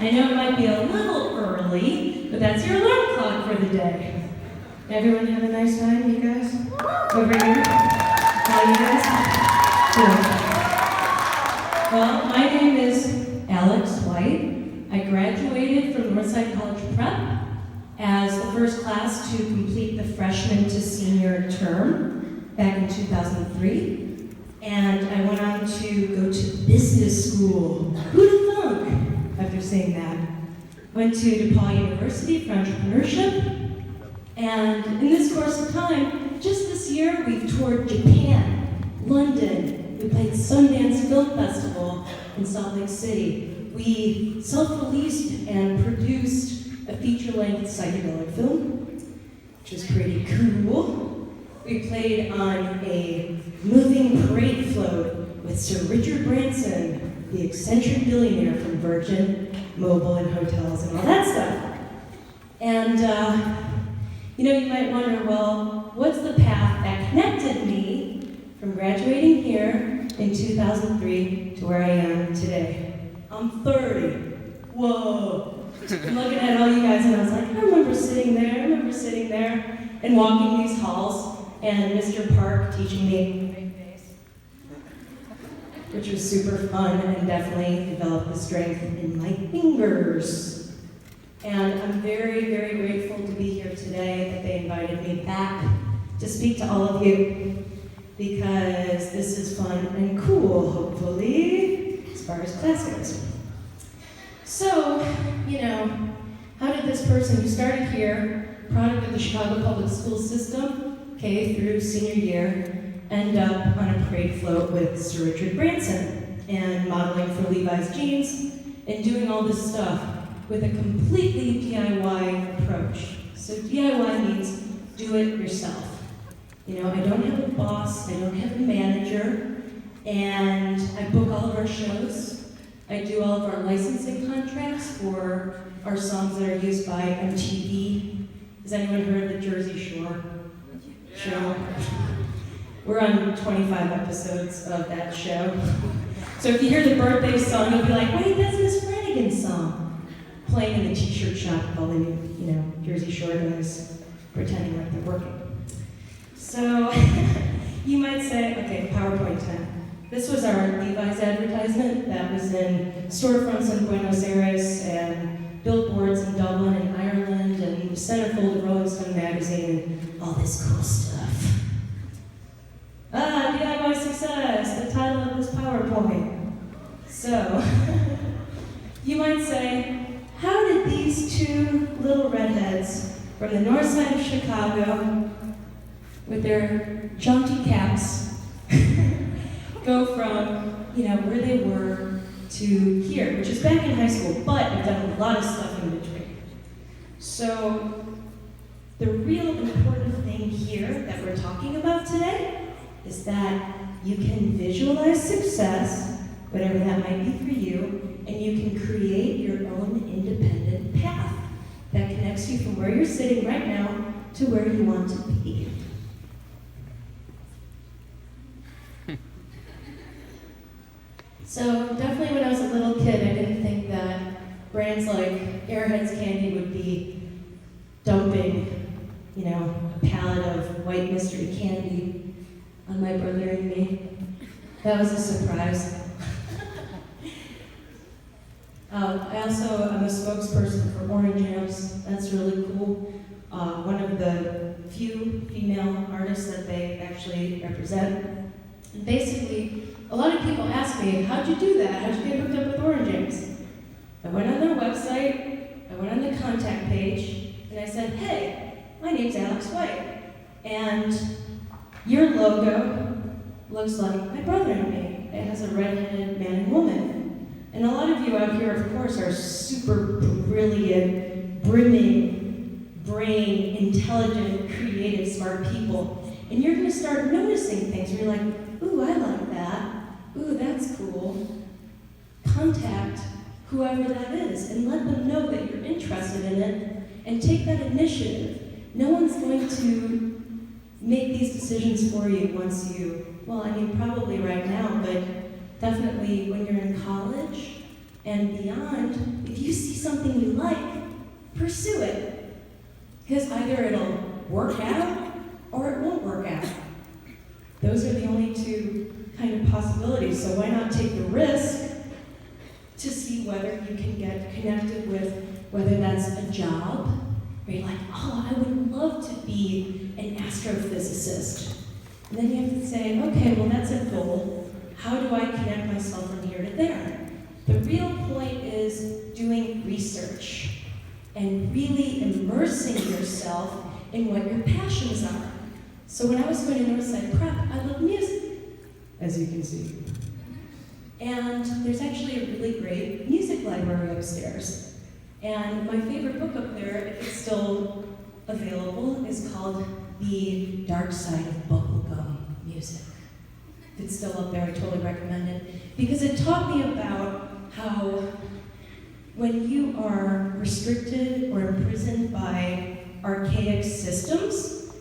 I know it might be a little early, but that's your alarm clock for the day. Everyone have a nice time, you guys? Over here? How you guys? Good. Well, my name is Alex White. I graduated from Northside College Prep as the first class to complete the freshman to senior term back in 2003. And I went on to go to business school. Who'd have thunk after saying that? Went to DePaul University for entrepreneurship. And in this course of time, just this year, we've toured Japan, London. We played Sundance Film Festival in Salt Lake City. We self-released and produced a feature-length psychedelic film, which was pretty cool. We played on a moving parade float with Sir Richard Branson, the eccentric billionaire from Virgin, Mobile, and hotels, and all that stuff. And, you might wonder, well, what's the path that connected me from graduating here in 2003 to where I am today? I'm 30. Whoa. I'm looking at all you guys, and I was like, I remember sitting there, and walking these halls, and Mr. Park teaching me bass, which was super fun and definitely developed the strength in my fingers. And I'm very, very grateful to be here today that they invited me back to speak to all of you, because this is fun and cool, hopefully, as far as class goes. So, how did this person who started here, product of the Chicago public school system, K through senior year, end up on a parade float with Sir Richard Branson and modeling for Levi's jeans and doing all this stuff with a completely DIY approach. So DIY means do it yourself. I don't have a boss, I don't have a manager, and I book all of our shows. I do all of our licensing contracts for our songs that are used by MTV. Has anyone heard of the Jersey Shore show? We're on 25 episodes of that show. So if you hear the birthday song, you'll be like, wait, that's Miss Flanagan's song. Playing in the t-shirt shop with all the Jersey Shore guys pretending like they're working. So you might say, okay, PowerPoint time. This was our Levi's advertisement that was in storefronts in Buenos Aires and billboards in Dublin and Ireland and the centerfold of Rolling Stone magazine and all this cool stuff. DIY success, the title of this PowerPoint. So, you might say, how did these two little redheads from the north side of Chicago with their jaunty caps go from, where they were to here, which is back in high school, but I've done a lot of stuff in between. So the real important thing here that we're talking about today is that you can visualize success, whatever that might be for you, and you can create your own independent path that connects you from where you're sitting right now to where you want to be. So definitely when I was a little kid, I didn't think that brands like Airheads candy would be dumping, a pallet of white mystery candy on my brother and me. That was a surprise. I also am a spokesperson for Orange Jams. That's really cool. One of the few female artists that they actually represent. And basically, a lot of people ask me, how'd you do that? How'd you get hooked up with Orange Jams? I went on their website, I went on the contact page, and I said, hey, my name's Alex White, and your logo looks like my brother and me. It has a red-headed man and woman. And a lot of you out here, of course, are super brilliant, brimming, brain, intelligent, creative, smart people. And you're gonna start noticing things where you're like, ooh, I like that. Ooh, that's cool. Contact whoever that is and let them know that you're interested in it and take that initiative. No one's going to make these decisions for you once you, probably right now, but definitely when you're in college and beyond, if you see something you like, pursue it. Because either it'll work out or it won't work out. Those are the only two kind of possibilities. So why not take the risk to see whether you can get connected with, whether that's a job, where you're like, oh, I would love to be an astrophysicist. And then you have to say, okay, well, that's a goal. How do I connect myself from here to there? The real point is doing research and really immersing yourself in what your passions are. So when I was going to Northside Prep, I loved music, as you can see. And there's actually a really great music library upstairs. And my favorite book up there, if it's still available, is called The Dark Side of Bubblegum Music. If it's still up there, I totally recommend it. Because it taught me about how when you are restricted or imprisoned by archaic systems,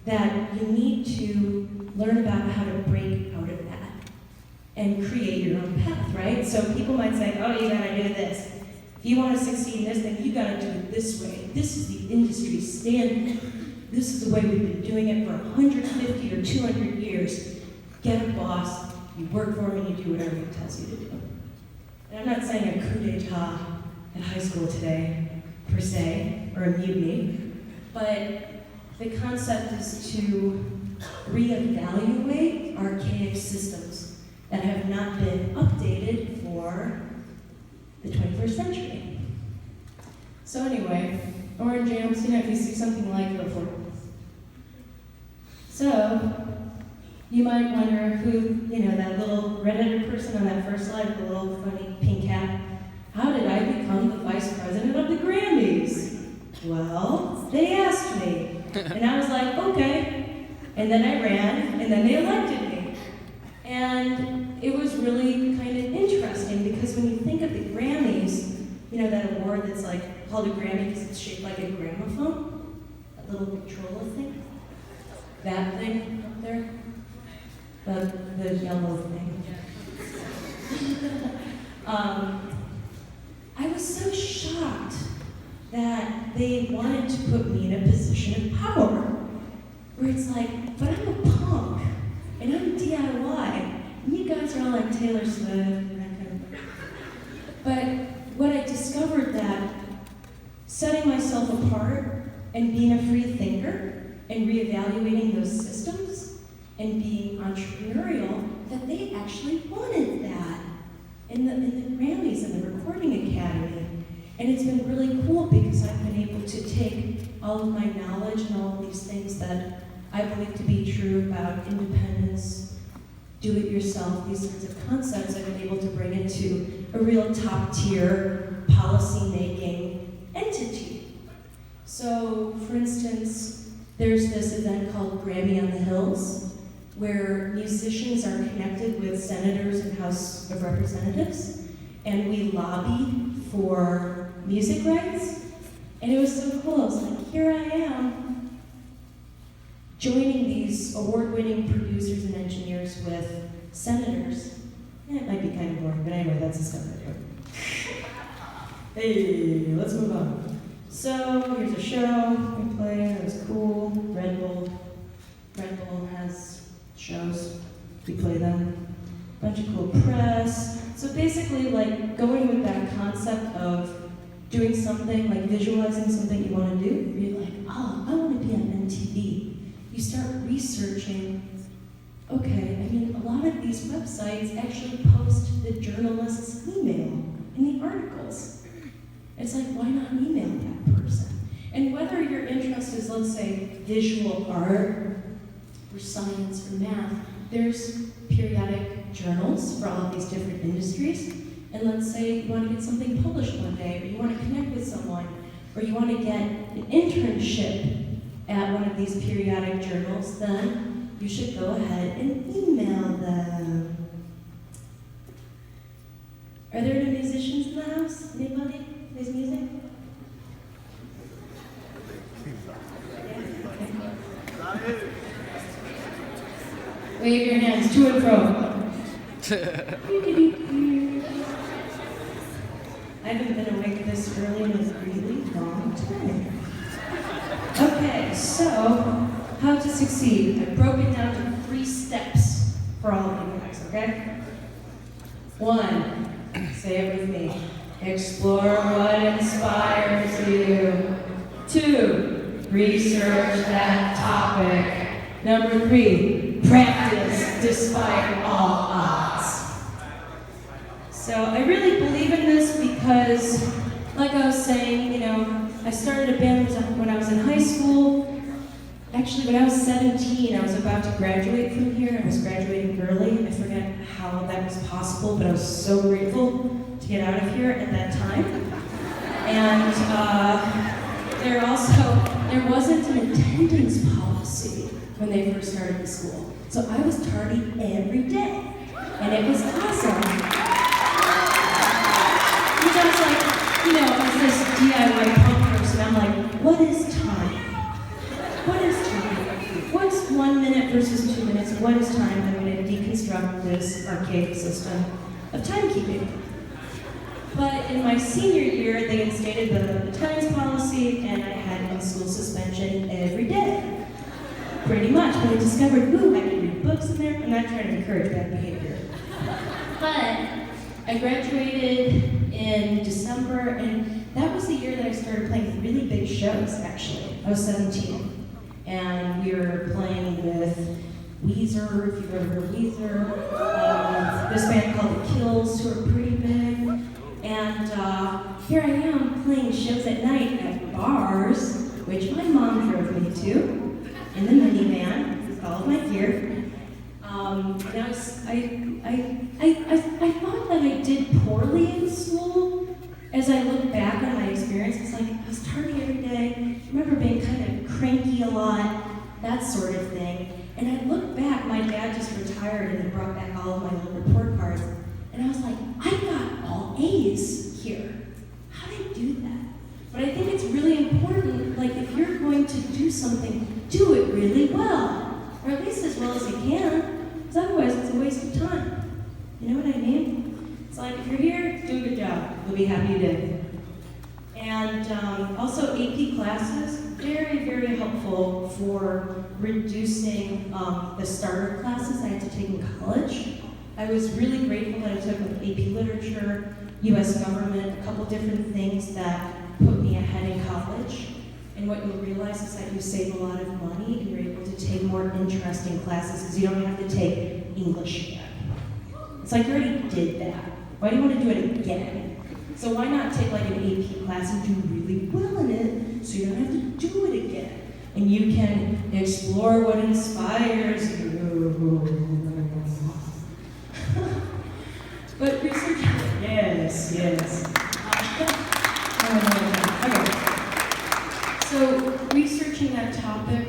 that you need to learn about how to break out of that and create your own path, right? So people might say, oh, you gotta do this. If you want to succeed in this, then you gotta do it this way. This is the industry standard. This is the way we've been doing it for 150 or 200 years. Get a boss, you work for him, and you do whatever he tells you to do. And I'm not saying a coup d'etat at high school today, per se, or a mutiny, but the concept is to reevaluate archaic systems that have not been updated for the 21st century. So anyway, orange jams, if you see something like, go for it. So, you might wonder who, that little redheaded person on that first slide with the little funny pink hat, how did I become the vice president of the Grammys? Well, they asked me, and I was like, okay. And then I ran, and then they elected me. And it was really kind of interesting because when you think of the Grammys, that award that's like called a Grammy because it's shaped like a gramophone, that little controller thing, that thing up there, the yellow thing. I was so shocked that they wanted to put me in a position of power, where it's like, but I'm a punk, and I'm DIY, and you guys are all like Taylor Swift and that kind of thing. But what I discovered that setting myself apart and being a free thinker and reevaluating those systems and being entrepreneurial, that they actually wanted that in the Grammys and the Recording Academy. And it's been really cool because I've been able to take all of my knowledge and all of these things that I believe to be true about independence, do-it-yourself, these sorts of concepts, I've been able to bring into a real top-tier policy-making entity. So, for instance, there's this event called Grammy on the Hills, where musicians are connected with senators and House of Representatives, and we lobby for music rights. And it was so cool. I was like, here I am, joining these award-winning producers and engineers with senators. It might be kind of boring, but anyway, that's the stuff I do. Hey, let's move on. So, here's a show we play. It was cool. Red Bull has shows. We play them. Bunch of cool press. So basically, like, going with that concept of doing something, like visualizing something you want to do, you're like, oh, I want to be on MTV. You start researching, okay, a lot of these websites actually post the journalist's email in the articles. It's like, why not email that person? And whether your interest is, let's say, visual art, or science, or math, there's periodic journals for all of these different industries. And let's say you want to get something published one day, or you want to connect with someone, or you want to get an internship at one of these periodic journals, then you should go ahead and email them. Are there any musicians in the house? Anybody? Plays music? Wave your hands to and fro. I haven't been awake this this early in a really long time. Okay, so how to succeed. I've broken down to 3 steps for all of you guys, okay? 1, say it with me. Explore what inspires you. 2, research that topic. Number 3, practice despite all odds. So I really believe in this because, like I was saying, I started a band when I was in high school. Actually, when I was 17, I was about to graduate from here. I was graduating early. I forget how that was possible, but I was so grateful to get out of here at that time. And there wasn't an attendance policy when they first started the school. So I was tardy every day, and it was awesome. Because I was like, as this DIY punk person, I'm like, what is time? What is time? What's 1 minute versus 2 minutes? What is time? I'm going to deconstruct this archaic system of timekeeping. But in my senior year, they instated the attendance policy, and I had in-school suspension every day. Pretty much. But I discovered, I can read books in there. I'm not trying to encourage bad behavior. But I graduated in December, and that was the year that I started playing really big shows, actually. I was 17. And we were playing with Weezer, if you've ever heard of Weezer, this band called The Kills, who are pretty big. And here I am playing shows at night at bars, which my mom drove me to, in the minivan with all of my gear. And I thought that I did poorly in school. As I look back on my experience, it's like I was tardy every day. I remember being kind of cranky a lot, that sort of thing. And I look back, my dad just retired and he brought back all of my little report cards. And I was like, I got all A's here. How did I do that? But I think it's really important, like if you're going to do something, do it really well. Or at least as well as you can. Because otherwise it's a waste of time. You know what I mean? It's like, if you're here, do a good job. You'll be happy you did. And also AP classes, very, very helpful for reducing the starter classes I had to take in college. I was really grateful that I took AP Literature, US Government, a couple different things that put me ahead in college. And what you'll realize is that you save a lot of money and you're able to take more interesting classes because you don't have to take English again. It's like you already did that. Why do you want to do it again? So why not take like an AP class and do really well in it so you don't have to do it again? And you can explore what inspires you. But research, yes. Okay. So researching that topic,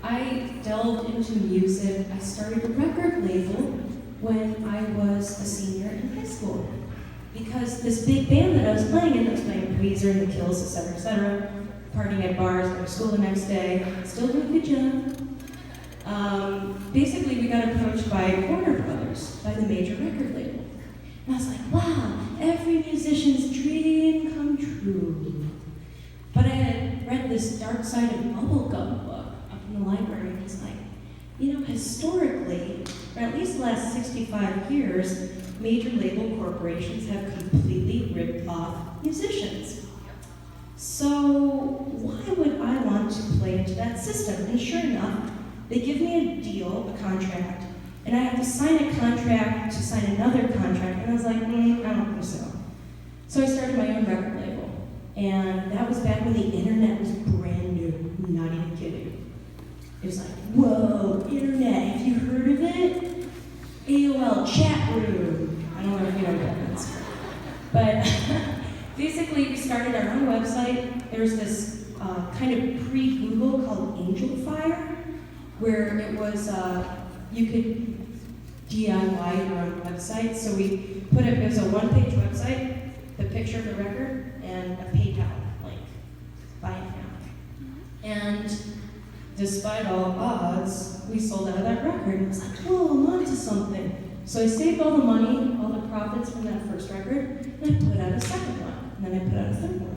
I delved into music. I started a record label when I was a senior in high school. Because this big band that I was playing in, I was playing Weezer and The Kills, etc., partying at bars, going to school the next day, still doing a good job. Basically, we got approached by Warner Brothers, by the major record label. And I was like, wow, every musician's dream come true. But I had read this Dark Side of Bubblegum book up in the library, and it's like, historically, for at least the last 65 years, major label corporations have completely ripped off musicians. So why would I want to play into that system? And sure enough, they give me a deal, a contract, and I have to sign a contract to sign another contract, and I was like, I don't think so. So I started my own record label, and that was back when the internet was brand new, I'm not even kidding. It was like, whoa, internet, have you heard of it? AOL chat room. I don't know if you know what that means. But basically, we started our own website. There's this kind of pre-Google called Angel Fire, where it was, you could DIY your own website. So we put it was a one-page website, the picture of the record, and a PayPal link. Buy it now. And despite all odds, we sold out of that record. And I was like, whoa, I'm onto something. So I saved all the money, all the profits from that first record, and I put out a second one. and then I put on a surfboard.